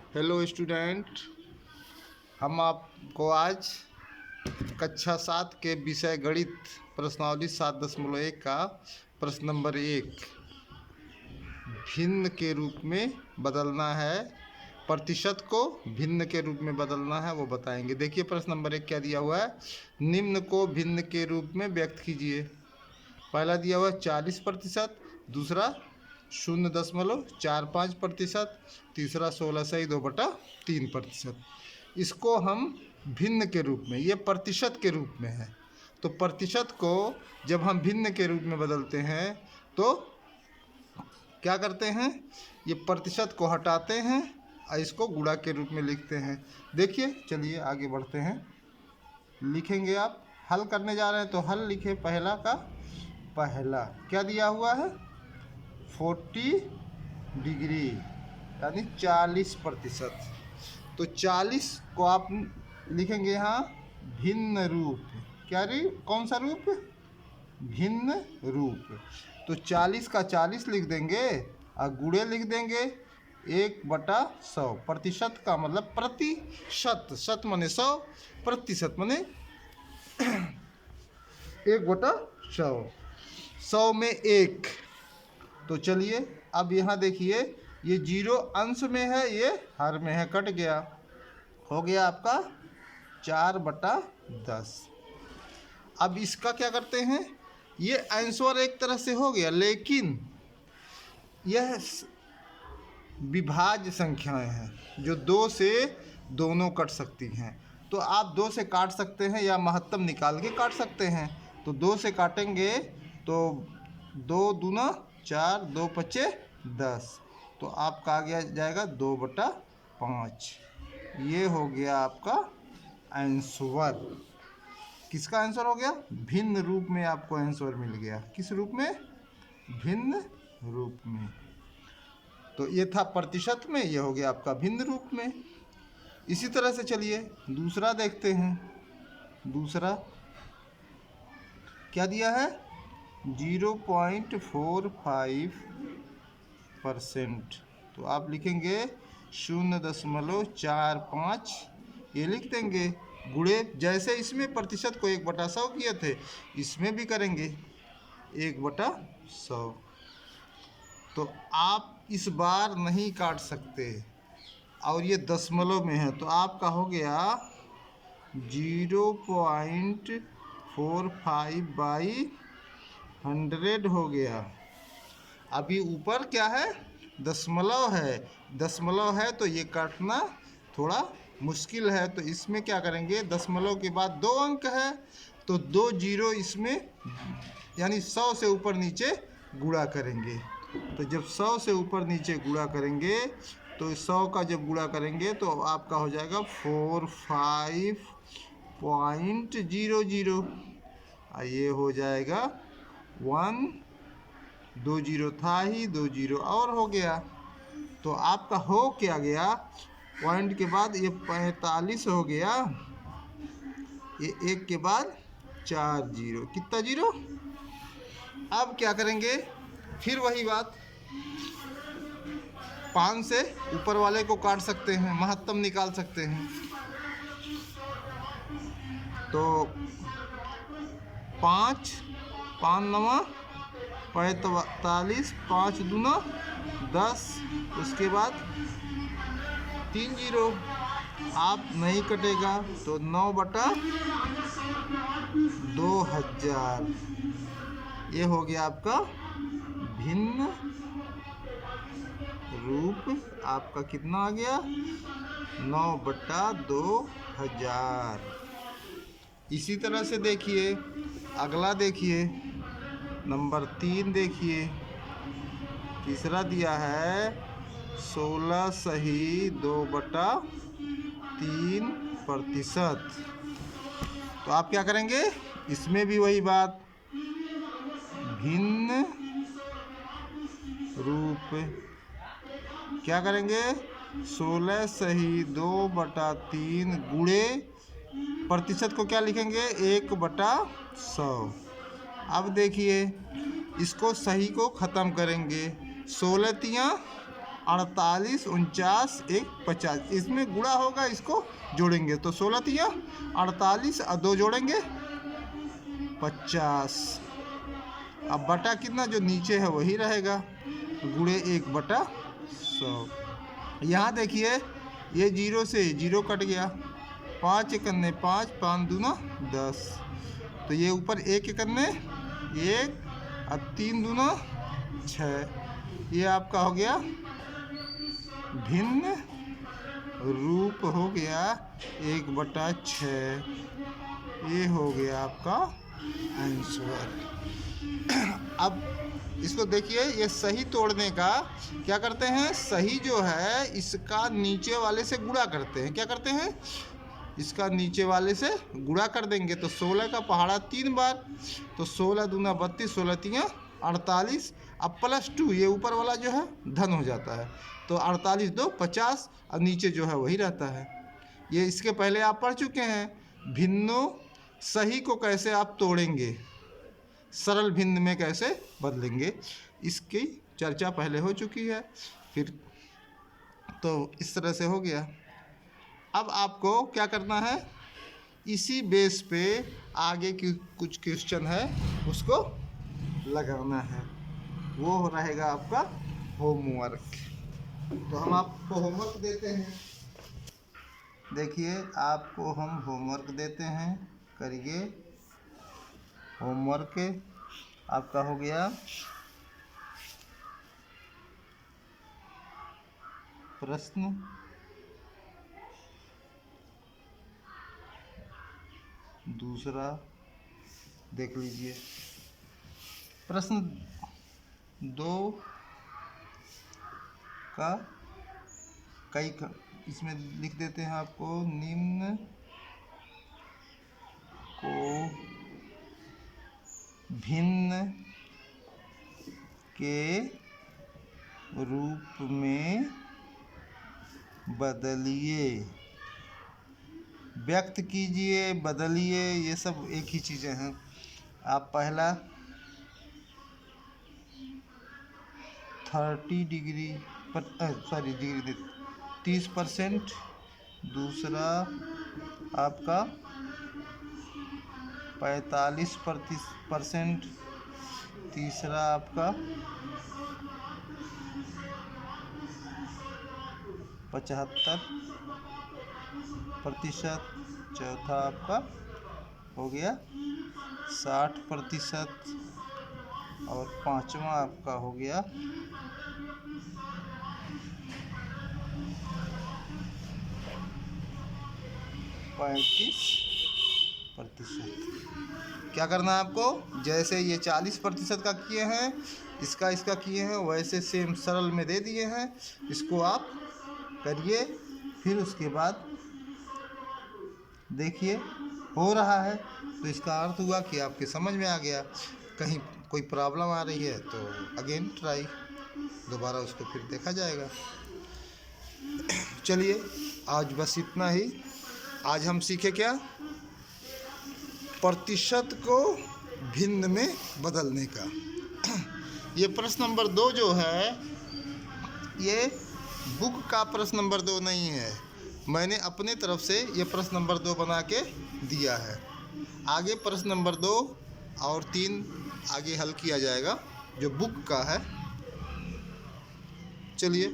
Hello student, हम आपको आज कक्षा 7 के विषय गणित प्रश्नावली 7.1 का प्रश्न नंबर 1 भिन्न के रूप में बदलना है, प्रतिशत को भिन्न के रूप में बदलना है, वो बताएंगे। देखिए प्रश्न नंबर 1 क्या दिया हुआ है। निम्न को भिन्न के रूप में व्यक्त कीजिए। पहला दिया हुआ है 40%, दूसरा 0.45%, तीसरा 16/2/3%। इसको हम भिन्न के रूप में, ये प्रतिशत के रूप में है, तो प्रतिशत को जब हम भिन्न के रूप में बदलते हैं तो क्या करते हैं, ये प्रतिशत को हटाते हैं और इसको गुणा के रूप में लिखते हैं। देखिए, चलिए आगे बढ़ते हैं। लिखेंगे, आप हल करने जा रहे हैं तो हल लिखे। पहला का पहला क्या दिया हुआ है, 40 डिग्री यानी 40%। तो 40 को आप लिखेंगे यहाँ भिन्न रूप। क्या रे, कौन सा रूप, भिन्न रूप। तो 40 का 40 लिख देंगे और गुणे लिख देंगे 1/100। प्रतिशत का मतलब प्रतिशत, शत मने 100, प्रतिशत मने 1/100, 100 में 1। तो चलिए अब यहाँ देखिए, ये 0 अंश में है, ये हर में है, कट गया, हो गया आपका 4/10। अब इसका क्या करते हैं, ये आंसर एक तरह से हो गया, लेकिन यह विभाज्य संख्याएं हैं जो 2 से दोनों कट सकती हैं। तो आप 2 से काट सकते हैं या महत्तम निकाल के काट सकते हैं। तो 2 से काटेंगे तो 2 दूना 4, 2 पचे 10, तो आपका आ गया जाएगा 2/5। ये हो गया आपका आंसर। किसका आंसर हो गया, भिन्न रूप में आपको आंसर मिल गया। किस रूप में, भिन्न रूप में। तो ये था प्रतिशत में, ये हो गया आपका भिन्न रूप में। इसी तरह से चलिए दूसरा देखते हैं। दूसरा क्या दिया है, 0.45%। तो आप लिखेंगे 0.45, ये लिख देंगे। गुणे जैसे इसमें प्रतिशत को 1/100 किए थे, इसमें भी करेंगे 1/100। तो आप इस बार नहीं काट सकते और ये दशमलव में है, तो आपका हो गया 0.45/100 हो गया। अभी ऊपर क्या है, दशमलव है, दशमलव है तो ये काटना थोड़ा मुश्किल है। तो इसमें क्या करेंगे, दशमलव के बाद 2 अंक है तो 2 जीरो इसमें, यानी 100 से ऊपर नीचे गुणा करेंगे। तो जब 100 से ऊपर नीचे गुणा करेंगे तो 100 का जब गुणा करेंगे तो आपका हो जाएगा 45.00। ये हो जाएगा 1, 2 जीरो था ही, 2 जीरो और हो गया। तो आपका हो क्या गया, पॉइंट के बाद ये 45 हो गया, ये 1 के बाद 4 जीरो, कितना जीरो। अब क्या करेंगे, फिर वही बात, 5 से ऊपर वाले को काट सकते हैं, महत्तम निकाल सकते हैं। तो 5 9 45, 5 दूना 10, उसके बाद 3 जीरो, आप नहीं कटेगा तो 9/2000। ये हो गया आपका भिन्न रूप। आपका कितना आ गया, 9/2000। इसी तरह से देखिए अगला, देखिए नंबर 3 देखिए। तीसरा दिया है 16/2/3%। तो आप क्या करेंगे, इसमें भी वही बात, भिन्न रूप। क्या करेंगे, 16/2/3 गुणे प्रतिशत को क्या लिखेंगे, 1/100। अब देखिए इसको सही को ख़त्म करेंगे, 16 तियाँ 48, 49, 1, 50, इसमें गुणा होगा, इसको जोड़ेंगे तो 16 तिया 48 और 2 जोड़ेंगे 50। अब बटा कितना जो नीचे है वही रहेगा, गुणे 1/100। यहाँ देखिए ये 0 से 0 कट गया, 5 एकन्ने 5, 5 दूना 10, तो ये ऊपर 1 एकन्ने 1 और 3 दूना 6। ये आपका हो गया भिन्न रूप, हो गया 1/6। ये हो गया आपका आंसर। अब इसको देखिए, ये सही तोड़ने का क्या करते हैं, सही जो है इसका नीचे वाले से गुणा करते हैं। क्या करते हैं, इसका नीचे वाले से गुणा कर देंगे तो 16 का पहाड़ा 3 बार, तो 16 दूना 32, 16 तिया 48। अब +2 ये ऊपर वाला जो है धन हो जाता है, तो 48 2 50 और नीचे जो है वही रहता है। ये इसके पहले आप पढ़ चुके हैं। भिन्नो सही को कैसे आप तोड़ेंगे, सरल भिन्न में कैसे बदलेंगे, इसकी चर्चा पहले हो चुकी है। फिर तो इस तरह से हो गया। अब आपको क्या करना है, इसी बेस पे आगे की कुछ क्वेश्चन है उसको लगाना है, वो रहेगा आपका होमवर्क। तो हम आपको होमवर्क देते हैं, देखिए आपको हम होमवर्क देते हैं, करिए। होमवर्क आपका हो गया प्रश्न दूसरा, देख लीजिए। प्रश्न 2 का कई इसमें लिख देते हैं आपको, निम्न को भिन्न के रूप में बदलिए, व्यक्त कीजिए, बदलिए, ये सब एक ही चीज़ें हैं। आप पहला 30% दूसरा आपका 45%, तीसरा आपका 75%, चौथा आपका हो गया 60% और पांचवा आपका हो गया 35%। क्या करना है आपको, जैसे ये 40% का किए हैं, इसका किए हैं, वैसे सेम सरल में दे दिए हैं, इसको आप करिए। फिर उसके बाद देखिए हो रहा है, तो इसका अर्थ हुआ कि आपके समझ में आ गया। कहीं कोई प्रॉब्लम आ रही है तो अगेन ट्राई, दोबारा उसको फिर देखा जाएगा। चलिए आज बस इतना ही। आज हम सीखे क्या, प्रतिशत को भिन्न में बदलने का। ये प्रश्न नंबर 2 जो है, ये बुक का प्रश्न नंबर 2 नहीं है, मैंने अपने तरफ से ये प्रश्न नंबर 2 बना के दिया है। आगे प्रश्न नंबर 2 और 3 आगे हल किया जाएगा जो बुक का है। चलिए।